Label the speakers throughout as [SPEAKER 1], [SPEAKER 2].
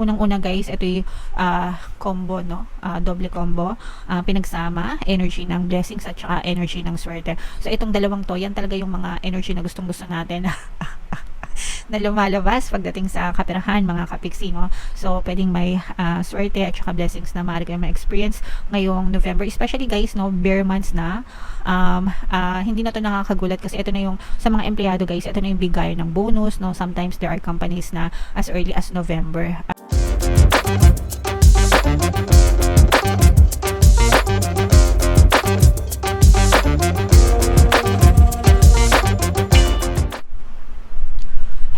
[SPEAKER 1] Unang-una guys, ito yung combo, no? Doble combo, pinagsama, energy ng blessings at saka energy ng swerte. So itong dalawang to, yan talaga yung mga energy na gustong-gusto natin na lumalabas pagdating sa kaperahan, mga kapiksi, no? So pwedeng may swerte at saka blessings na maaari kayong ma-experience ngayong November, especially guys, no, bare months na. Hindi na to nakakagulat kasi ito na yung sa mga empleyado guys, ito na yung bigay ng bonus, no? Sometimes there are companies na as early as November.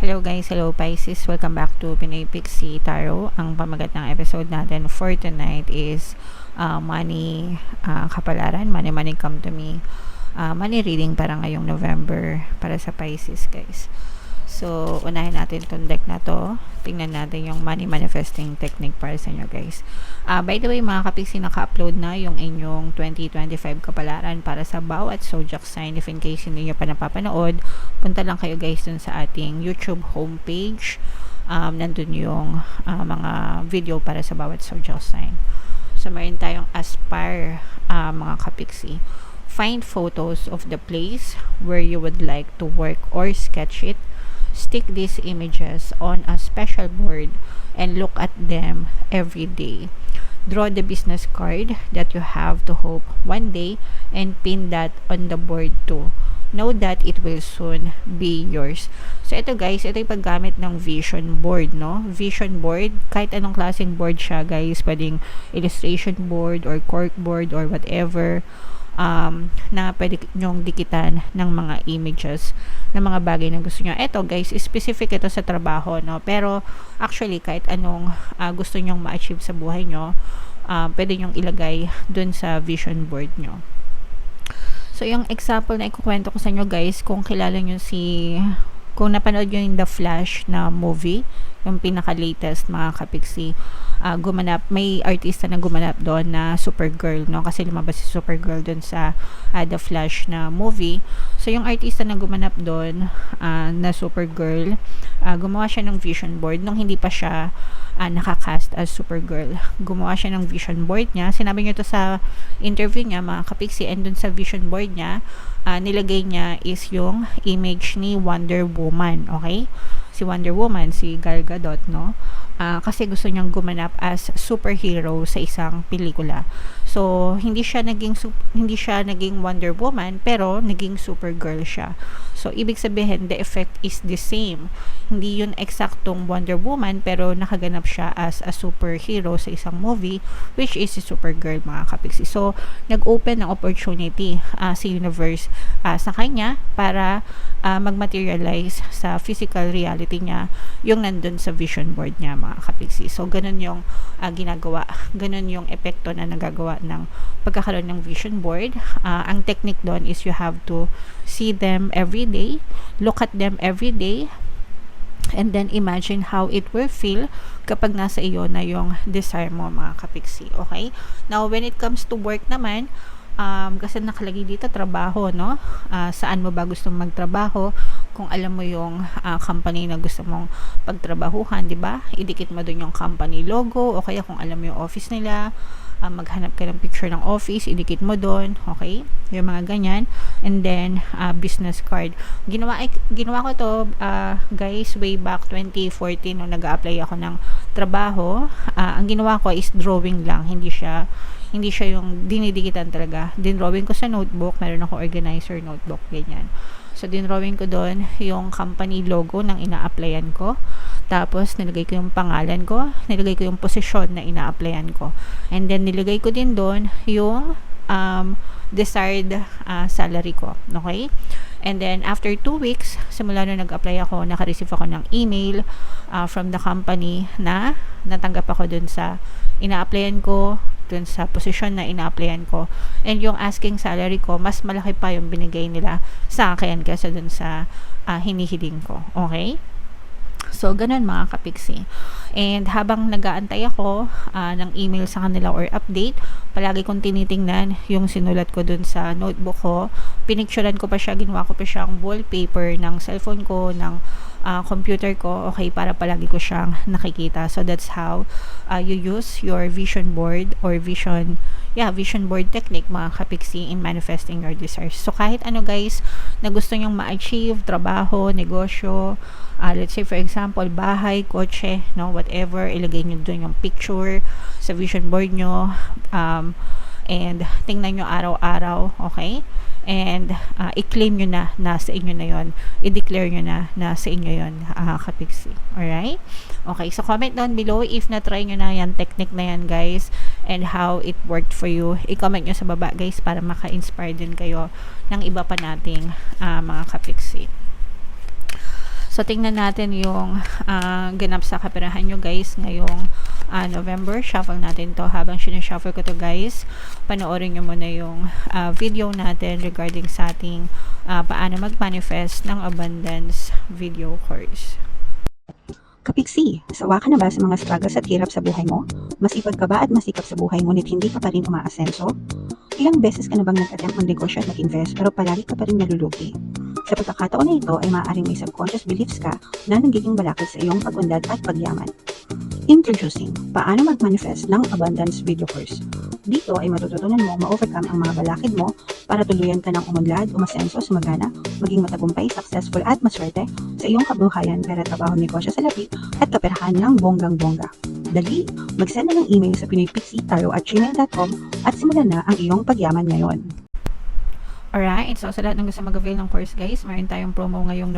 [SPEAKER 1] Hello guys, hello Pisces, welcome back to Pinoy Pixie Tarot. Ang pamagat ng episode natin for tonight is money kapalaran, money come to me, money reading para ngayong November para sa Pisces guys. So unahin natin itong deck na to, tingnan natin yung money manifesting technique para sa inyo guys. By the way mga kapiksi, naka-upload na yung inyong 2025 kapalaran para sa bawat zodiac sign. If in case hindi nyo pa napapanood, punta lang kayo guys dun sa ating YouTube homepage. Nandun yung mga video para sa bawat zodiac sign. So meron tayong aspire mga kapiksi. Find photos of the place where you would like to work or sketch it. Stick these images on a special board and look at them every day. Draw the business card that you have to hope one day and pin that on the board too. Know that it will soon be yours. So ito guys, ito yung paggamit ng vision board, no? Vision board, kahit anong klaseng board siya guys, pwedeng illustration board or cork board or whatever. Na pwede nyong dikitan ng mga images ng mga bagay na gusto nyo. Ito guys, specific ito sa trabaho, no? Pero actually kahit anong gusto nyong ma-achieve sa buhay nyo, pwede nyong ilagay dun sa vision board nyo. So yung example na ikukwento ko sa inyo guys, kung kilala nyo kung napanood nyo yung The Flash na movie, yung pinaka-latest mga kapiksi, may artista na gumanap doon na Supergirl, no? Kasi lumabas si Supergirl doon sa The Flash na movie. So yung artista na gumanap doon na Supergirl, gumawa siya ng vision board nung hindi pa siya nakakast as Supergirl. Gumawa siya ng vision board niya. Sinabi niya to sa interview niya mga kapiksi, and doon sa vision board niya, nilagay niya is yung image ni Wonder Woman, okay? Si Wonder Woman, si Gal Gadot, no? Kasi gusto niyang gumanap as superhero sa isang pelikula. So, hindi siya naging Wonder Woman, pero naging Supergirl siya. So, ibig sabihin, the effect is the same. Hindi yun eksaktong Wonder Woman, pero nakaganap siya as a superhero sa isang movie, which is si Supergirl, mga kapiksi. So, nag-open ng opportunity sa universe sa kanya para mag-materialize sa physical reality niya yung nandun sa vision board niya, mga kapiksi. So, ganun yung ginagawa. Ganun yung epekto na nagagawa ng pagkakaroon ng vision board. Ang technique doon is you have to see them every day, look at them every day, and then imagine how it will feel kapag nasa iyo na yung desire mo, mga kapiksi. Okay? Now, when it comes to work naman, kasi nakalagay dito trabaho, no? Saan mo ba gustong magtrabaho? Kung alam mo yung company na gusto mong pagtrabahuhan, di ba? Idikit mo dun yung company logo, o kaya kung alam mo yung office nila, maghanap ka ng picture ng office, idikit mo doon, okay? Yung mga ganyan. And then, business card. Ginawa ko to, guys, way back 2014 nung nag-a-apply ako ng trabaho. Ang ginawa ko is drawing lang, hindi siya yung dinidikitan talaga. Dinrawing ko sa notebook, meron ako organizer notebook, ganyan. So, dinrawing ko doon yung company logo ng ina-applyan ko. Tapos, nilagay ko yung pangalan ko, nilagay ko yung posisyon na ina-applyan ko. And then, nilagay ko din doon yung desired salary ko. Okay? And then, after 2 weeks, simula nung nag-apply ako, naka-receive ako ng email from the company na natanggap ako dun sa ina-applyan ko, dun sa posisyon na ina-applyan ko. And yung asking salary ko, mas malaki pa yung binigay nila sa akin kaysa dun sa hinihiling ko. Okay? So, ganun mga kapiksi. And habang nag-aantay ako ng email sa kanila or update, palagi kong tinitingnan yung sinulat ko dun sa notebook ko. Pinicturean ko pa siya, ginawa ko pa siyang wallpaper ng cellphone ko, ng computer ko, okay, para palagi ko siyang nakikita. So, that's how you use your vision board or vision board technique mga kapiksi in manifesting your desires. So, kahit ano guys na gusto nyong ma-achieve, trabaho, negosyo, let's say for example, bahay, kotse, no, whatever, ilagay nyo dun yung picture sa vision board nyo, and tingnan nyo araw-araw, okay? And i-claim nyo na sa inyo na yon, i-declare nyo na sa inyo yon, kapiksi. Alright? Okay, so comment down below if na-try nyo na yan, technique na yan guys, and how it worked for you. I-comment nyo sa baba guys para maka-inspire din kayo ng iba pa nating mga kapiksi. So, tingnan natin yung ganap sa kaperahan nyo guys ngayong November. Shuffle natin to. Habang sinashuffle ko to guys, panoorin nyo muna yung video natin regarding sa ating paano mag-manifest ng abundance video course.
[SPEAKER 2] Kapiksi, sawa ka na ba sa mga struggles at hirap sa buhay mo? Masipag ka ba at masikap sa buhay ngunit hindi ka pa rin umaasenso? Ilang beses ka na bang nag-attempt mag-negosyo at mag-invest pero palagi ka pa rin nalulugi? Sa pagkakataon na ito ay maaaring may subconscious beliefs ka na nagiging balakid sa iyong pag-unlad at pagyaman. Introducing, paano mag-manifest ng abundance video course. Dito ay matututunan mo ma-overcome ang mga balakid mo para tuluyan ka ng umunlad, umasenso, sumagana, maging matagumpay, successful at maswerte sa iyong kabuhayan, pera, trabaho, negosyo sa lapi at kaperahan ng bonggang-bongga. Dali, mag-send na ng email sa pinoypixie@gmail.com at simulan na ang iyong pagyaman ngayon.
[SPEAKER 1] Alright, so sa lahat ng gusto mag-avail ng course guys, mayroon tayong promo ngayong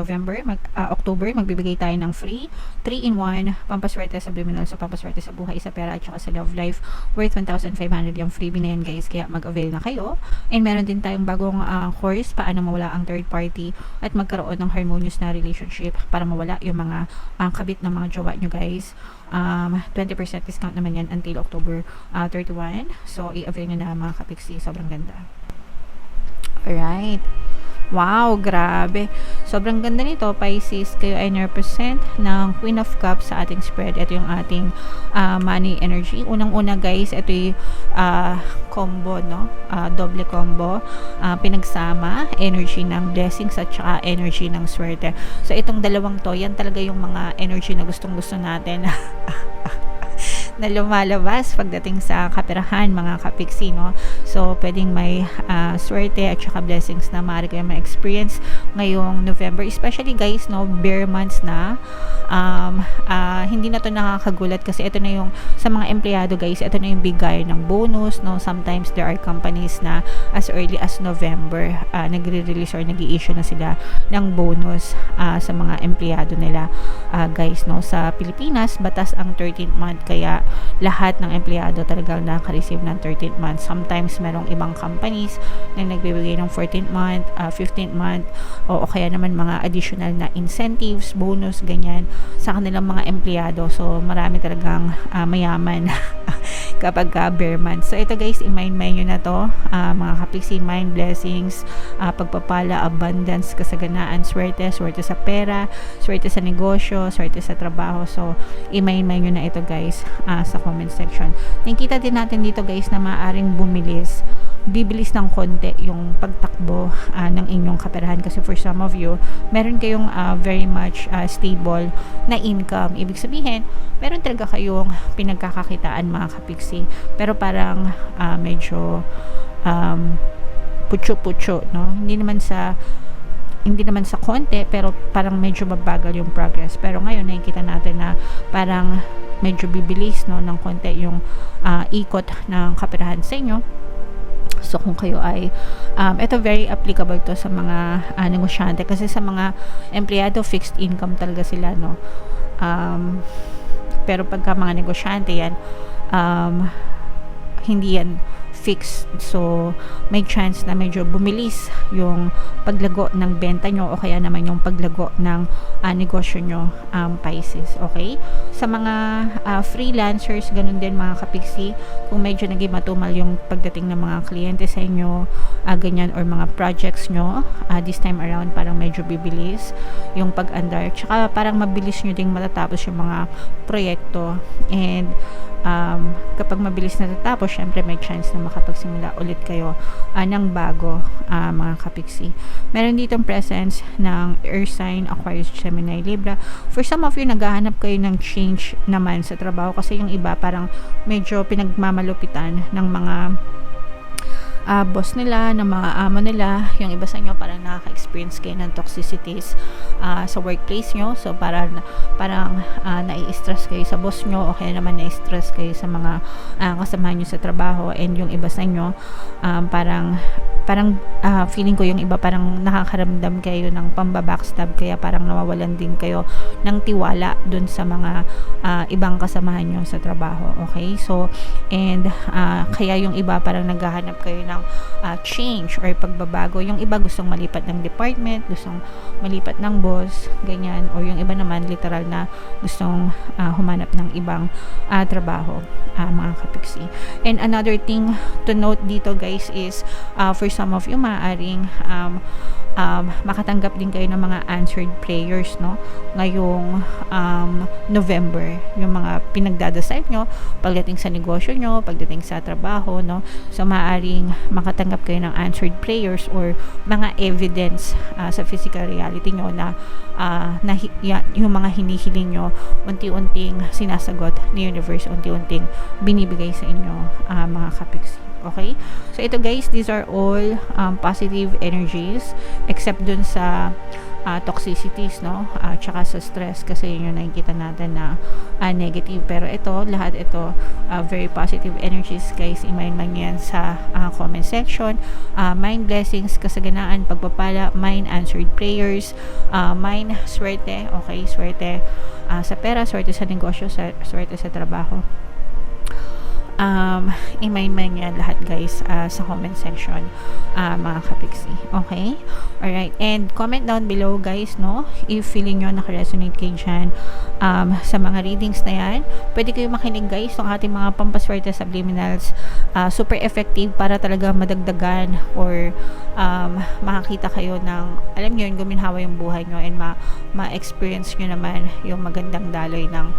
[SPEAKER 1] October, magbibigay tayo ng free 3-in-1 pampaswerte sa subliminal, so pampaswerte sa buhay, sa pera at saka sa love life, worth 1,500 yung freebie na yan guys, kaya mag-avail na kayo. And meron din tayong bagong course, paano mawala ang third party at magkaroon ng harmonious na relationship para mawala yung mga kabit ng mga jowa nyo guys. 20% discount naman yan until October 31, so i-avail nyo na mga kapiksi, sobrang ganda. Alright. Wow, grabe. Sobrang ganda nito, Pisces. Kayo ay represent ng Queen of Cups sa ating spread. Ito yung ating money energy. Unang-una guys, ito yung combo, no? Doble combo. Pinagsama, energy ng blessings at saka energy ng swerte. So, itong dalawang to, yan talaga yung mga energy na gustong-gusto natin. Na lumalabas pagdating sa kaperahan mga kapiksi, no? So, pwedeng may swerte at saka blessings na maaari kayo ma-experience ngayong November. Especially guys, no, bare months na. Hindi na to nakakagulat kasi ito na yung sa mga empleyado guys, ito na yung bigay ng bonus, no? Sometimes there are companies na as early as November nagre-release or nag-i-issue na sila ng bonus sa mga empleyado nila guys, no? Sa Pilipinas, batas ang 13th month, kaya lahat ng empleyado talagang nakaka-receive ng 13th month. Sometimes merong ibang companies na nagbibigay ng 14th month, 15th month, o kaya naman mga additional na incentives, bonus, ganyan sa kanilang mga empleyado. So, marami talagang mayaman kapag bare month. So, ito guys, i-mind nyo na to, mga kapiksi, mind blessings, pagpapala, abundance, kasaganaan, swerte sa pera, swerte sa negosyo, swerte sa trabaho. So, i-mind nyo na ito guys sa comment section. Nakikita din natin dito guys na maaaring bibilis ng konti yung pagtakbo ng inyong kaperahan kasi for some of you, meron kayong very much stable na income. Ibig sabihin, meron talaga kayong pinagkakakitaan mga kapiksi, pero parang medyo putyo-putyo, no? Hindi naman sa konti, pero parang medyo mabagal yung progress. Pero ngayon nakikita natin na parang medyo bibilis, no, ng konti yung ikot ng kaperahan sa inyo. So, kung kayo ay ito very applicable to sa mga negosyante kasi sa mga empleyado, fixed income talaga sila, no? Pero pagka mga negosyante yan, hindi yan fixed. So, may chance na medyo bumilis yung paglago ng benta nyo o kaya naman yung paglago ng negosyo nyo, Pisces. Okay? Sa mga freelancers, ganun din mga kapiksi, kung medyo naging matumal yung pagdating ng mga kliyente sa inyo, ganyan, or mga projects nyo, this time around parang medyo bibilis yung pag-andar. Tsaka parang mabilis nyo ding matatapos yung mga proyekto. And kapag mabilis natatapos, syempre may chance na makapagsimula ulit kayo ng bago, mga kapiksi. Meron ditong presence ng Earth sign, Aquarius, Gemini, Libra. For some of you, naghahanap kayo ng change naman sa trabaho kasi yung iba parang medyo pinagmamalupitan ng mga boss nila, ng mga amo nila. Yung iba sa inyo parang nakaka-experience kayo ng toxicities sa workplace nyo. So parang nai-stress kayo sa boss nyo o kaya naman nai-stress kayo sa mga kasamahan nyo sa trabaho. And yung iba sa inyo parang feeling ko yung iba parang nakakaramdam kayo ng pambabackstab, kaya parang nawawalan din kayo ng tiwala dun sa mga ibang kasamahan nyo sa trabaho. Okay? So, and kaya yung iba parang naghahanap kayo ng change or pagbabago. Yung iba gustong malipat ng department, gustong malipat ng boss, ganyan. Or yung iba naman literal na gustong humanap ng ibang trabaho, mga kapiksi. And another thing to note dito guys is for some of you, maaaring makatanggap din kayo ng mga answered prayers, no, ngayong November, yung mga pinagdadasal nyo pagdating sa negosyo nyo, pagdating sa trabaho, no. So maaaring makatanggap kayo ng answered prayers or mga evidence sa physical reality nyo na yung mga hinihiling nyo unti-unting sinasagot ni universe, unti-unting binibigay sa inyo, mga kapiksi. Okay? So, ito guys, these are all positive energies except dun sa toxicities, no? Tsaka sa stress kasi yun yung nakikita natin na negative. Pero ito, lahat ito, very positive energies guys. I-mind man yan sa comment section. Mind blessings, kasaganaan, pagpapala, mind answered prayers, mind swerte, okay? Swerte sa pera, swerte sa negosyo, swerte sa trabaho. I-mind man yan lahat guys sa comment section, mga kapiksi. Okay? Alright. And comment down below guys, no, if feeling nyo nakaresonate kayo dyan sa mga readings na yan. Pwede kayo makinig guys ng ating mga pampaswerte subliminals. Super effective para talaga madagdagan or makakita kayo ng, alam nyo yun, guminhawa yung buhay nyo and ma-experience nyo naman yung magandang daloy ng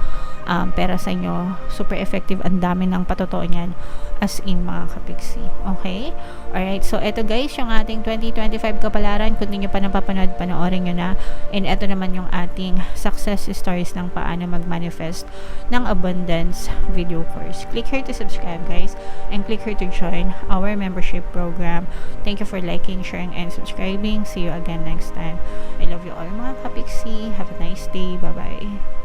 [SPEAKER 1] pera sa inyo. Super effective. Ang dami ng patotoo niyan, as in, mga kapiksi. Okay? Alright. So, eto guys, yung ating 2025 kapalaran. Kung hindi nyo pa napapanood, panoorin nyo na. And eto naman yung ating success stories ng paano mag-manifest ng abundance video course. Click here to subscribe guys. And click here to join our membership program. Thank you for liking, sharing, and subscribing. See you again next time. I love you all mga kapiksi. Have a nice day. Bye-bye.